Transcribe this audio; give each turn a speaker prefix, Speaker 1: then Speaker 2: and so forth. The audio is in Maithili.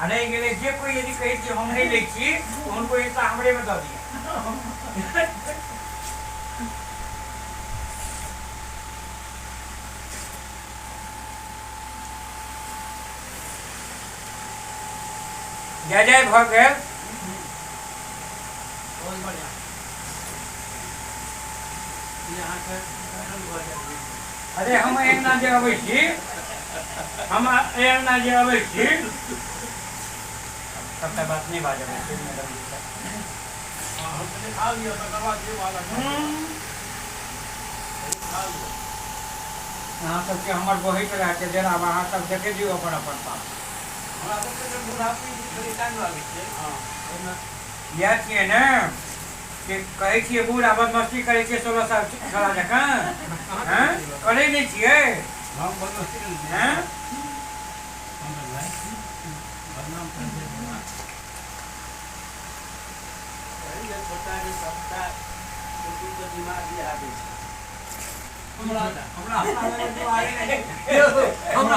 Speaker 1: नहीं गेले जे कोई यदि कहे कि हम नहीं ले छी तो उनको हिस्सा हमरे में दे दिया। जय जय भगवान।
Speaker 2: बहुत बढ़िया। यहाँ के
Speaker 1: अरे हम एक ना जे अबै छी, हम एक ना जे अबै छी, सबटा बात नहीं बाजब मैडम जी से।
Speaker 2: हम तो खा लिया तकर बाद ये वाला खा लिया।
Speaker 1: अहाँ सबके हमर बहित रहते जेना अहाँ सब देखे दियौ अपन अपन पास।
Speaker 2: हमरा सबके जब बुढ़ापी थोड़ी टाइम लागे छै। हां ओना
Speaker 1: इएह छियै ने कि कहै छियै बूढ़ा बदमस्ती करै छियै 16 साल छला जकाँ, हैं करै नहीं छियै
Speaker 2: हम बदमाशी नहीं
Speaker 1: हैं।
Speaker 2: हम बदनाम कर देना। ये छोटा जे सबका कुछ तो दिमाग ये आबै छै। हमरा जो आए नहीं हमरा